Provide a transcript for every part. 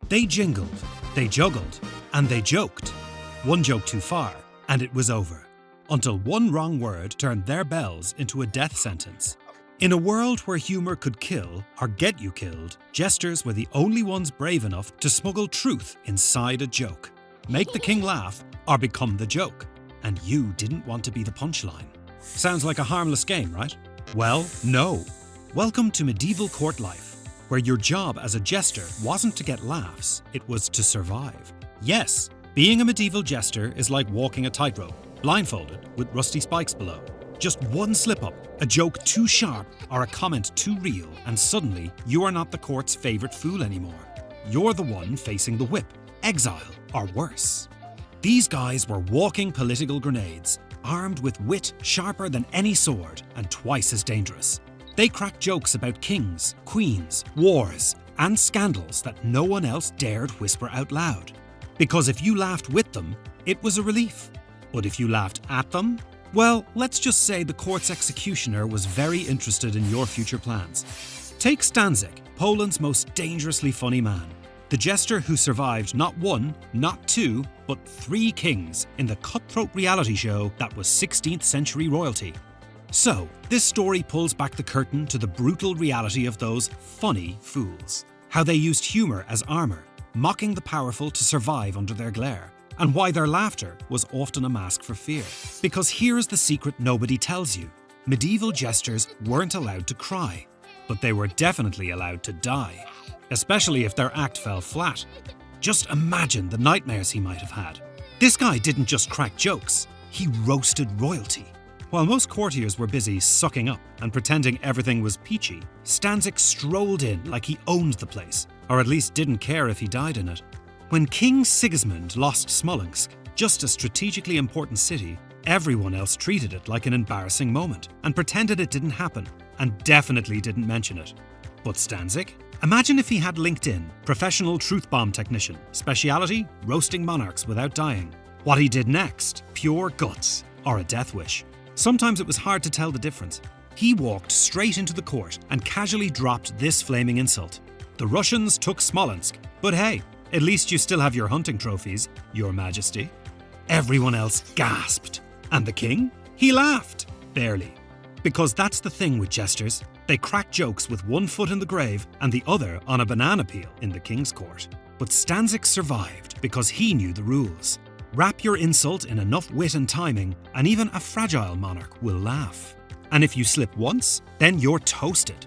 They jingled, they juggled, and they joked. One joke too far, and it was over. Until one wrong word turned their bells into a death sentence. In a world where humour could kill or get you killed, jesters were the only ones brave enough to smuggle truth inside a joke. Make the king laugh or become the joke. And you didn't want to be the punchline. Sounds like a harmless game, right? Well, no. Welcome to medieval court life, where your job as a jester wasn't to get laughs, it was to survive. Yes, being a medieval jester is like walking a tightrope, blindfolded with rusty spikes below. Just one slip-up, a joke too sharp, or a comment too real, and suddenly you are not the court's favourite fool anymore. You're the one facing the whip, exile, or worse. These guys were walking political grenades, armed with wit sharper than any sword and twice as dangerous. They cracked jokes about kings, queens, wars, and scandals that no one else dared whisper out loud. Because if you laughed with them, it was a relief. But if you laughed at them, well, let's just say the court's executioner was very interested in your future plans. Take Stańczyk, Poland's most dangerously funny man. The jester who survived not one, not two, but 3 kings in the cutthroat reality show that was 16th century royalty. So, this story pulls back the curtain to the brutal reality of those funny fools. How they used humour as armour, mocking the powerful to survive under their glare. And why their laughter was often a mask for fear. Because here's the secret nobody tells you. Medieval jesters weren't allowed to cry, but they were definitely allowed to die. Especially if their act fell flat. Just imagine the nightmares he might have had. This guy didn't just crack jokes, he roasted royalty. While most courtiers were busy sucking up and pretending everything was peachy, Stańczyk strolled in like he owned the place, or at least didn't care if he died in it. When King Sigismund lost Smolensk, just a strategically important city, everyone else treated it like an embarrassing moment and pretended it didn't happen, and definitely didn't mention it. But Stańczyk? Imagine if he had LinkedIn, professional truth bomb technician, speciality, roasting monarchs without dying. What he did next, pure guts, or a death wish. Sometimes it was hard to tell the difference. He walked straight into the court and casually dropped this flaming insult. The Russians took Smolensk, but hey, at least you still have your hunting trophies, Your Majesty. Everyone else gasped. And the king? He laughed. Barely. Because that's the thing with jesters. They crack jokes with one foot in the grave and the other on a banana peel in the king's court. But Stańczyk survived because he knew the rules. Wrap your insult in enough wit and timing, and even a fragile monarch will laugh. And if you slip once, then you're toasted.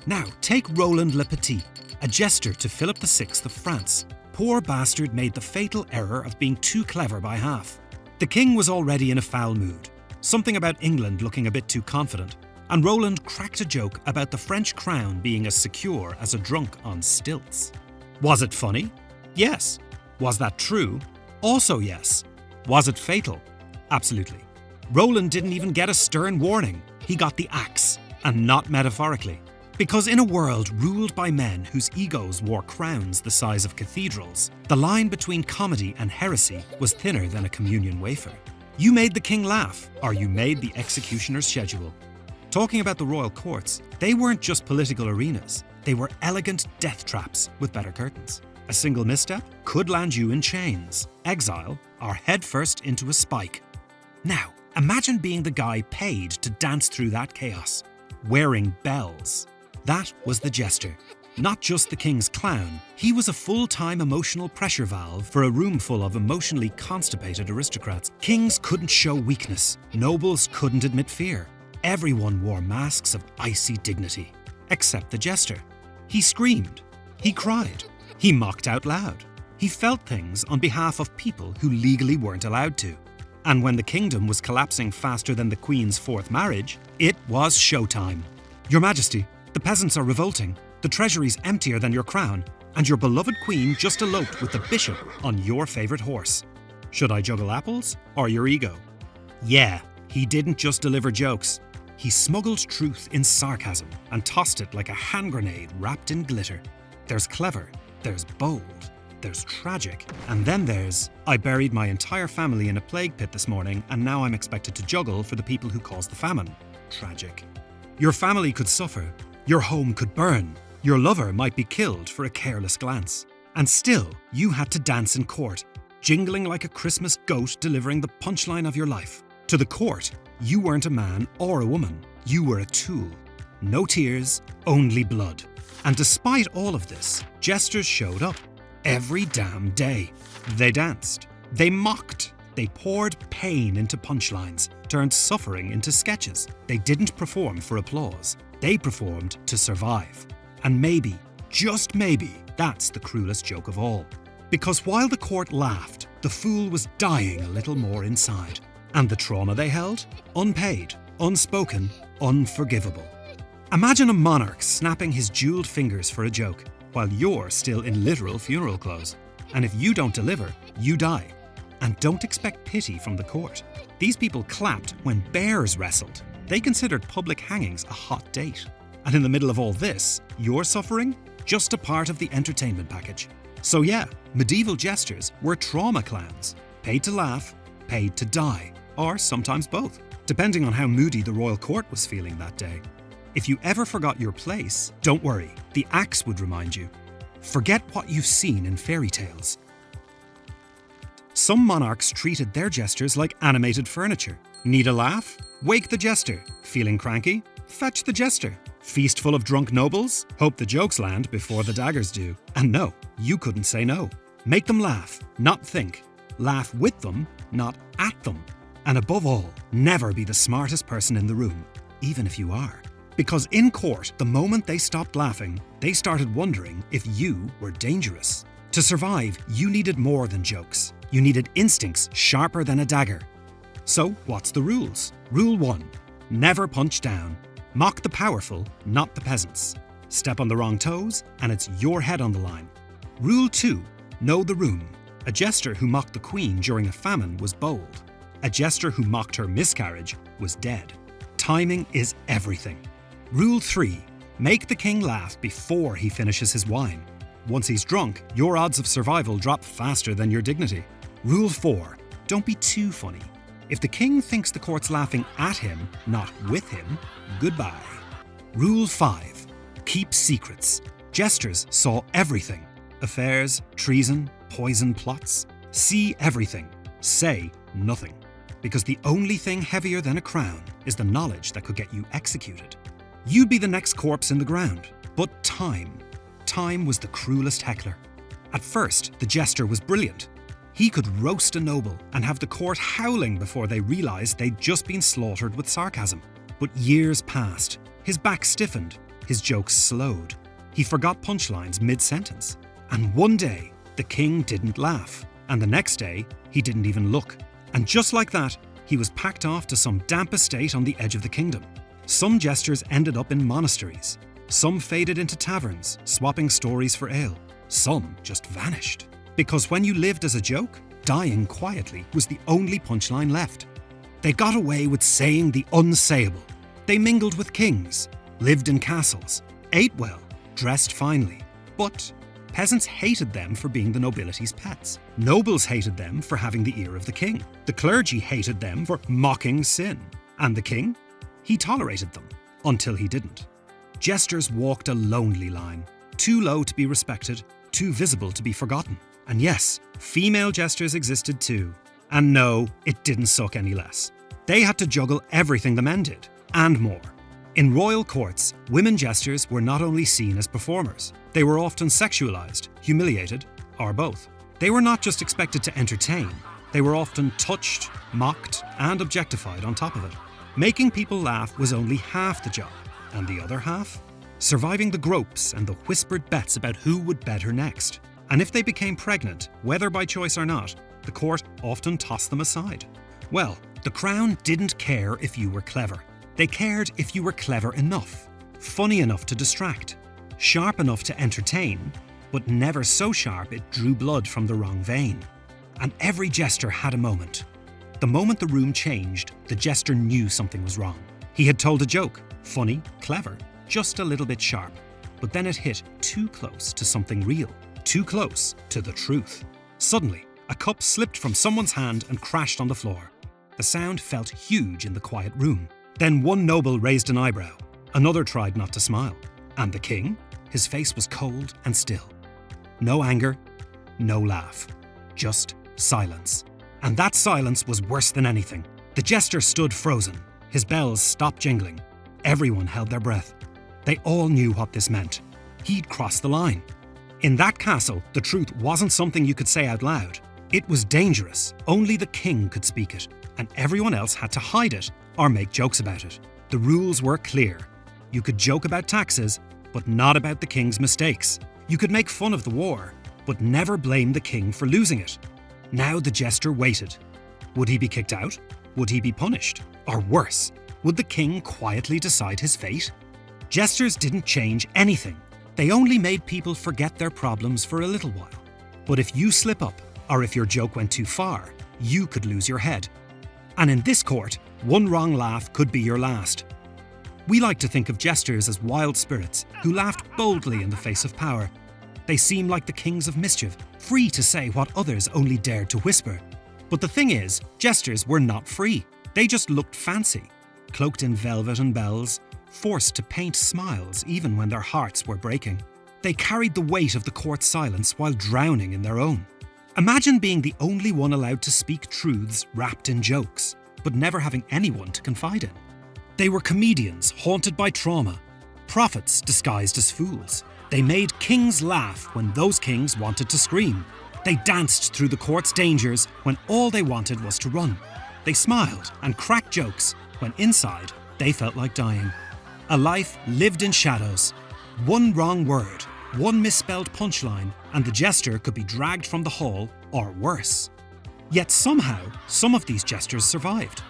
Now, take Roland le Petit, a jester to Philip VI of France. Poor bastard made the fatal error of being too clever by half. The king was already in a foul mood, something about England looking a bit too confident, and Roland cracked a joke about the French crown being as secure as a drunk on stilts. Was it funny? Yes. Was that true? Also yes. Was it fatal? Absolutely. Roland didn't even get a stern warning. He got the axe, and not metaphorically. Because in a world ruled by men whose egos wore crowns the size of cathedrals, the line between comedy and heresy was thinner than a communion wafer. You made the king laugh, or you made the executioner's schedule. Talking about the royal courts, they weren't just political arenas. They were elegant death traps with better curtains. A single misstep could land you in chains, exile, or headfirst into a spike. Now, imagine being the guy paid to dance through that chaos, wearing bells. That was the jester. Not just the king's clown, he was a full-time emotional pressure valve for a room full of emotionally constipated aristocrats. Kings couldn't show weakness, nobles couldn't admit fear. Everyone wore masks of icy dignity, except the jester. He screamed, he cried, he mocked out loud. He felt things on behalf of people who legally weren't allowed to. And when the kingdom was collapsing faster than the Queen's 4th marriage, it was showtime. Your Majesty, the peasants are revolting, the treasury's emptier than your crown, and your beloved queen just eloped with the bishop on your favourite horse. Should I juggle apples or your ego? Yeah, he didn't just deliver jokes. He smuggled truth in sarcasm and tossed it like a hand grenade wrapped in glitter. There's clever, there's bold, there's tragic, and then there's, I buried my entire family in a plague pit this morning and now I'm expected to juggle for the people who caused the famine. Tragic. Your family could suffer. Your home could burn. Your lover might be killed for a careless glance. And still, you had to dance in court, jingling like a Christmas goat delivering the punchline of your life. To the court, you weren't a man or a woman. You were a tool. No tears, only blood. And despite all of this, jesters showed up. Every damn day. They danced. They mocked. They poured pain into punchlines, turned suffering into sketches. They didn't perform for applause. They performed to survive. And maybe, just maybe, that's the cruelest joke of all. Because while the court laughed, the fool was dying a little more inside. And the trauma they held? Unpaid, unspoken, unforgivable. Imagine a monarch snapping his jeweled fingers for a joke, while you're still in literal funeral clothes. And if you don't deliver, you die. And don't expect pity from the court. These people clapped when bears wrestled. They considered public hangings a hot date. And in the middle of all this, you're suffering? Just a part of the entertainment package. So yeah, medieval jesters were trauma clowns. Paid to laugh, paid to die, or sometimes both, depending on how moody the royal court was feeling that day. If you ever forgot your place, don't worry, the axe would remind you. Forget what you've seen in fairy tales. Some monarchs treated their jesters like animated furniture. Need a laugh? Wake the jester. Feeling cranky? Fetch the jester. Feast full of drunk nobles? Hope the jokes land before the daggers do. And no, you couldn't say no. Make them laugh, not think. Laugh with them, not at them. And above all, never be the smartest person in the room, even if you are. Because in court, the moment they stopped laughing, they started wondering if you were dangerous. To survive, you needed more than jokes. You needed instincts sharper than a dagger. So, what's the rules? Rule 1. Never punch down. Mock the powerful, not the peasants. Step on the wrong toes, and it's your head on the line. Rule 2. Know the room. A jester who mocked the queen during a famine was bold. A jester who mocked her miscarriage was dead. Timing is everything. Rule 3. Make the king laugh before he finishes his wine. Once he's drunk, your odds of survival drop faster than your dignity. Rule 4. Don't be too funny. If the king thinks the court's laughing at him, not with him, goodbye. Rule 5. Keep secrets. Jesters saw everything. Affairs, treason, poison plots. See everything. Say nothing. Because the only thing heavier than a crown is the knowledge that could get you executed. You'd be the next corpse in the ground. But time was the cruelest heckler. At first, the jester was brilliant. He could roast a noble and have the court howling before they realised they'd just been slaughtered with sarcasm. But years passed. His back stiffened. His jokes slowed. He forgot punchlines mid-sentence. And one day, the king didn't laugh. And the next day, he didn't even look. And just like that, he was packed off to some damp estate on the edge of the kingdom. Some jesters ended up in monasteries. Some faded into taverns, swapping stories for ale. Some just vanished. Because when you lived as a joke, dying quietly was the only punchline left. They got away with saying the unsayable. They mingled with kings, lived in castles, ate well, dressed finely. But peasants hated them for being the nobility's pets. Nobles hated them for having the ear of the king. The clergy hated them for mocking sin. And the king? He tolerated them, until he didn't. Jesters walked a lonely line, too low to be respected, too visible to be forgotten. And yes, female jesters existed too. And no, it didn't suck any less. They had to juggle everything the men did, and more. In royal courts, women jesters were not only seen as performers, they were often sexualized, humiliated, or both. They were not just expected to entertain, they were often touched, mocked, and objectified on top of it. Making people laugh was only half the job, and the other half? Surviving the gropes and the whispered bets about who would bed her next. And if they became pregnant, whether by choice or not, the court often tossed them aside. Well, the crown didn't care if you were clever. They cared if you were clever enough, funny enough to distract, sharp enough to entertain, but never so sharp it drew blood from the wrong vein. And every jester had a moment. The moment the room changed, the jester knew something was wrong. He had told a joke, funny, clever, just a little bit sharp, but then it hit too close to something real, too close to the truth. Suddenly, a cup slipped from someone's hand and crashed on the floor. The sound felt huge in the quiet room. Then one noble raised an eyebrow. Another tried not to smile. And the king? His face was cold and still. No anger, no laugh. Just silence. And that silence was worse than anything. The jester stood frozen. His bells stopped jingling. Everyone held their breath. They all knew what this meant. He'd crossed the line. In that castle, the truth wasn't something you could say out loud. It was dangerous. Only the king could speak it, and everyone else had to hide it or make jokes about it. The rules were clear. You could joke about taxes, but not about the king's mistakes. You could make fun of the war, but never blame the king for losing it. Now the jester waited. Would he be kicked out? Would he be punished? Or worse, would the king quietly decide his fate? Jesters didn't change anything. They only made people forget their problems for a little while. But if you slip up, or if your joke went too far, you could lose your head. And in this court, one wrong laugh could be your last. We like to think of jesters as wild spirits who laughed boldly in the face of power. They seem like the kings of mischief, free to say what others only dared to whisper. But the thing is, jesters were not free. They just looked fancy, cloaked in velvet and bells, forced to paint smiles even when their hearts were breaking. They carried the weight of the court's silence while drowning in their own. Imagine being the only one allowed to speak truths wrapped in jokes, but never having anyone to confide in. They were comedians haunted by trauma, prophets disguised as fools. They made kings laugh when those kings wanted to scream. They danced through the court's dangers when all they wanted was to run. They smiled and cracked jokes when inside they felt like dying. A life lived in shadows. One wrong word, one misspelled punchline, and the jester could be dragged from the hall, or worse. Yet somehow, some of these jesters survived.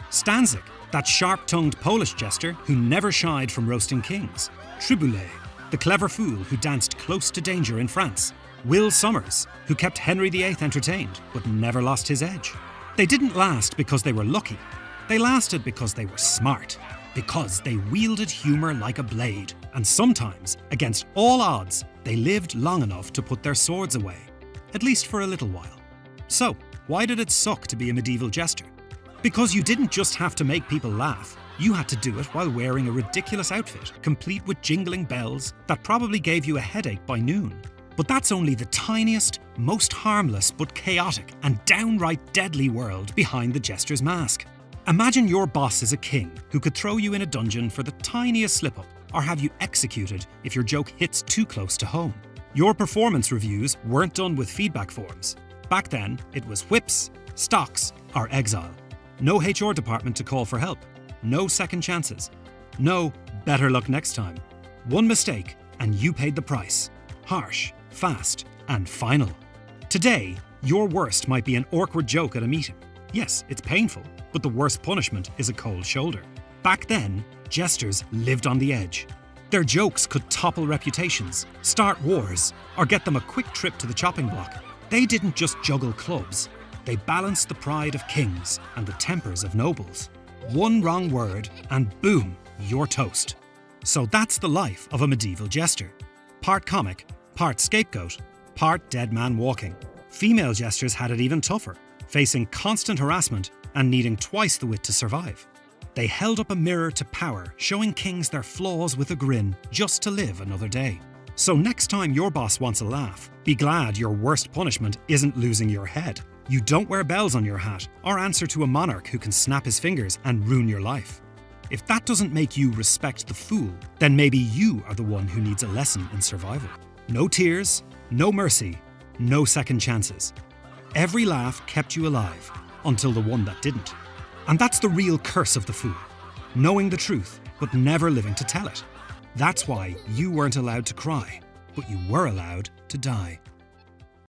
Stańczyk, that sharp-tongued Polish jester who never shied from roasting kings. Triboulet, the clever fool who danced close to danger in France. Sommers, who kept Henry VIII entertained, but never lost his edge. They didn't last because they were lucky. They lasted because they were smart. Because they wielded humour like a blade, and sometimes, against all odds, they lived long enough to put their swords away, at least for a little while. So, why did it suck to be a medieval jester? Because you didn't just have to make people laugh, you had to do it while wearing a ridiculous outfit, complete with jingling bells that probably gave you a headache by noon. But that's only the tiniest, most harmless but chaotic and downright deadly world behind the jester's mask. Imagine your boss is a king who could throw you in a dungeon for the tiniest slip-up or have you executed if your joke hits too close to home. Your performance reviews weren't done with feedback forms. Back then, it was whips, stocks, or exile. No HR department to call for help. No second chances. No better luck next time. One mistake and you paid the price. Harsh, fast, and final. Today, your worst might be an awkward joke at a meeting. Yes, it's painful, but the worst punishment is a cold shoulder. Back then, jesters lived on the edge. Their jokes could topple reputations, start wars, or get them a quick trip to the chopping block. They didn't just juggle clubs. They balanced the pride of kings and the tempers of nobles. One wrong word and boom, you're toast. So that's the life of a medieval jester. Part comic, part scapegoat, part dead man walking. Female jesters had it even tougher, facing constant harassment and needing twice the wit to survive. They held up a mirror to power, showing kings their flaws with a grin just to live another day. So next time your boss wants a laugh, be glad your worst punishment isn't losing your head. You don't wear bells on your hat or answer to a monarch who can snap his fingers and ruin your life. If that doesn't make you respect the fool, then maybe you are the one who needs a lesson in survival. No tears, no mercy, no second chances. Every laugh kept you alive, until the one that didn't. And that's the real curse of the fool. Knowing the truth, but never living to tell it. That's why you weren't allowed to cry, but you were allowed to die.